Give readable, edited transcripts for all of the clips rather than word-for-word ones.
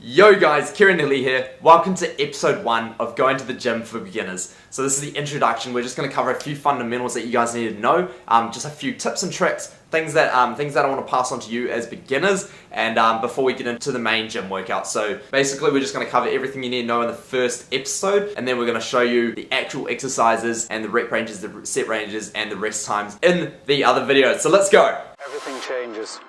Yo guys, Kieran Hedley here. Welcome to episode 1 of Going to the Gym for Beginners. So this is the introduction. We're just going to cover a few fundamentals that you guys need to know, just a few tips and tricks, things that I want to pass on to you as beginners, and before we get into the main gym workout. So basically we're just going to cover everything you need to know in the first episode, and then we're going to show you the actual exercises and the rep ranges, the set ranges, and the rest times in the other videos. So let's go. Everything changes.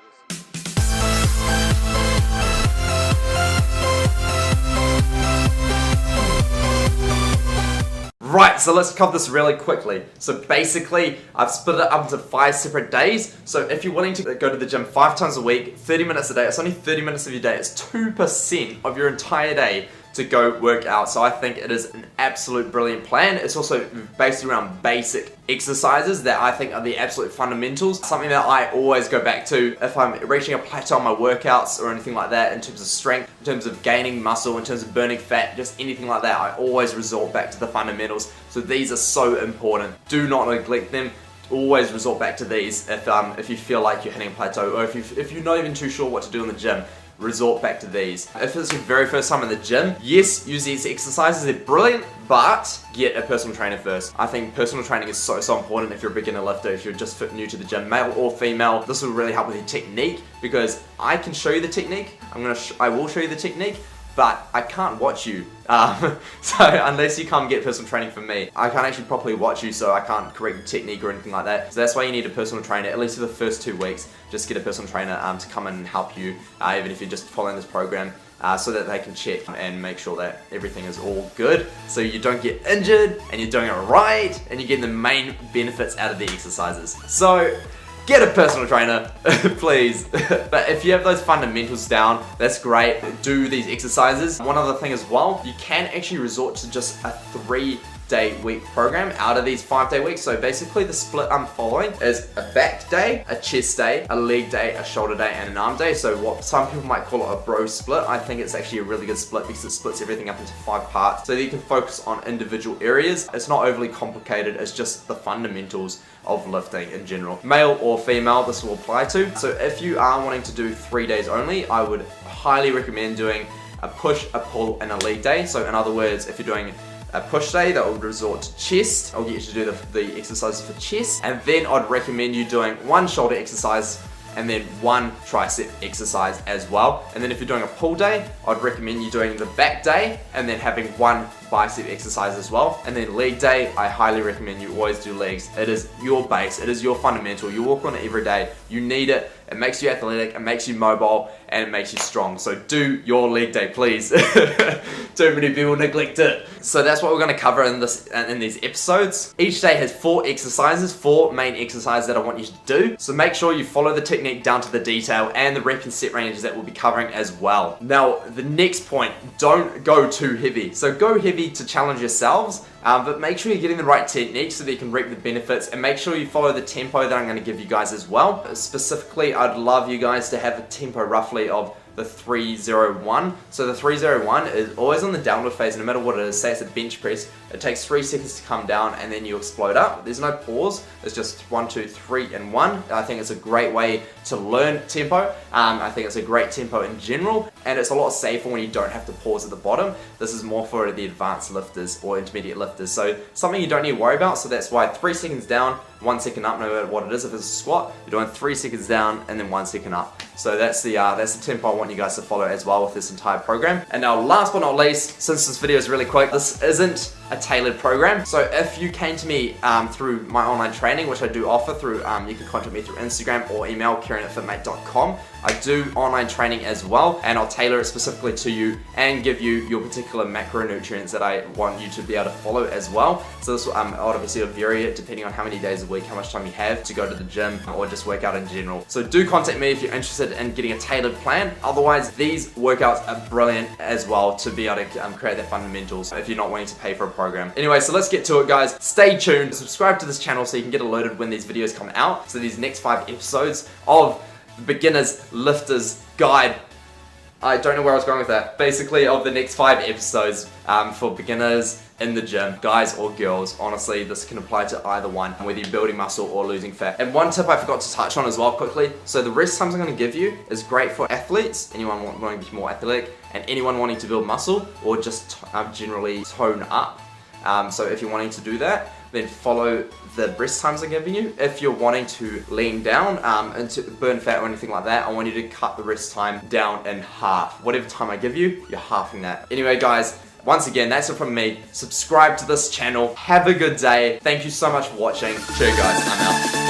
Right, so let's cover this really quickly. So basically, I've split it up into 5 separate days. So if you're wanting to go to the gym 5 times a week, 30 minutes a day, it's only 30 minutes of your day. It's 2% of your entire day to go work out. So I think it is an absolute brilliant plan. It's also based around basic exercises that I think are the absolute fundamentals. Something that I always go back to if I'm reaching a plateau on my workouts or anything like that, in terms of strength, in terms of gaining muscle, in terms of burning fat, just anything like that, I always resort back to the fundamentals. So these are so important. Do not neglect them. Always resort back to these if you feel like you're hitting a plateau, or if you're not even too sure what to do in the gym. Resort back to these. If it's your very first time in the gym, yes, use these exercises, they're brilliant, but get a personal trainer first. I think personal training is so important if you're a beginner lifter, if you're just new to the gym, male or female. This will really help with your technique, because I can show you the technique, I will show you the technique, but I can't watch you. So unless you come get personal training from me, I can't actually properly watch you, so I can't correct your technique or anything like that. So that's why you need a personal trainer, at least for the first 2 weeks. Just get a personal trainer to come in and help you, even if you're just following this program, so that they can check and make sure that everything is all good, so you don't get injured and you're doing it right and you're getting the main benefits out of the exercises. So get a personal trainer, please. But if you have those fundamentals down, that's great. Do these exercises. One other thing as well, you can actually resort to just a 3-day week program out of these 5-day weeks. So basically the split I'm following is a back day, a chest day, a leg day, a shoulder day, and an arm day. So what some people might call it a bro split, I think it's actually a really good split because it splits everything up into 5 parts so that you can focus on individual areas. It's not overly complicated, it's just the fundamentals of lifting in general. Male or female, this will apply to. So if you are wanting to do 3 days only, I would highly recommend doing a push, a pull, and a leg day. So in other words, if you're doing a push day, that would resort to chest. I'll get you to do the exercises for chest, and then I'd recommend you doing 1 shoulder exercise and then 1 tricep exercise as well. And then if you're doing a pull day, I'd recommend you doing the back day and then having 1 bicep exercise as well. And then leg day, I highly recommend you always do legs. It is your base, it is your fundamental. You walk on it every day, you need it. It makes you athletic, it makes you mobile, and it makes you strong. So do your leg day, please. Too many people neglect it. So that's what we're going to cover in these episodes. Each day has 4 exercises, 4 main exercises that I want you to do. So make sure you follow the technique down to the detail, and the rep and set ranges that we'll be covering as well. Now, the next point, don't go too heavy. So go heavy to challenge yourselves, but make sure you're getting the right technique so that you can reap the benefits, and make sure you follow the tempo that I'm going to give you guys as well. Specifically, I'd love you guys to have a tempo roughly of the 301. So the 301 is always on the downward phase, no matter what it is. Say it's a bench press, it takes 3 seconds to come down and then you explode up. There's no pause, it's just 1, 2, 3, and 1. I think it's a great way to learn tempo. I think it's a great tempo in general, and it's a lot safer when you don't have to pause at the bottom. This is more for the advanced lifters or intermediate lifters, so something you don't need to worry about. So that's why 3 seconds down, 1 second up, no matter what it is. If it's a squat, you're doing 3 seconds down and then 1 second up. So that's the tempo I want you guys to follow as well with this entire program. And now last but not least, since this video is really quick, this isn't a tailored program. So if you came to me through my online training, which I do offer through, you can contact me through Instagram or email kieran@fitmate.com. I do online training as well, and I'll tailor it specifically to you and give you your particular macronutrients that I want you to be able to follow as well. So this will obviously vary it depending on how many days a week, how much time you have to go to the gym or just work out in general. So do contact me if you're interested in getting a tailored plan. Otherwise, these workouts are brilliant as well to be able to create their fundamentals if you're not wanting to pay for a program. Anyway, so let's get to it, guys. Stay tuned, subscribe to this channel so you can get alerted when these videos come out. So these next 5 episodes of the Beginner's Lifter's Guide I don't know where I was going with that. Basically, of the next 5 episodes for beginners in the gym, guys or girls, honestly, this can apply to either one, whether you're building muscle or losing fat. And one tip I forgot to touch on as well quickly, so the rest times I'm going to give you is great for athletes, anyone wanting to be more athletic, and anyone wanting to build muscle or just generally tone up. So if you're wanting to do that, then follow the rest times I'm giving you. If you're wanting to lean down and to burn fat or anything like that, I want you to cut the rest time down in half. Whatever time I give you, you're halving that. Anyway guys, once again, that's it from me. Subscribe to this channel. Have a good day. Thank you so much for watching. Cheers guys, I'm out.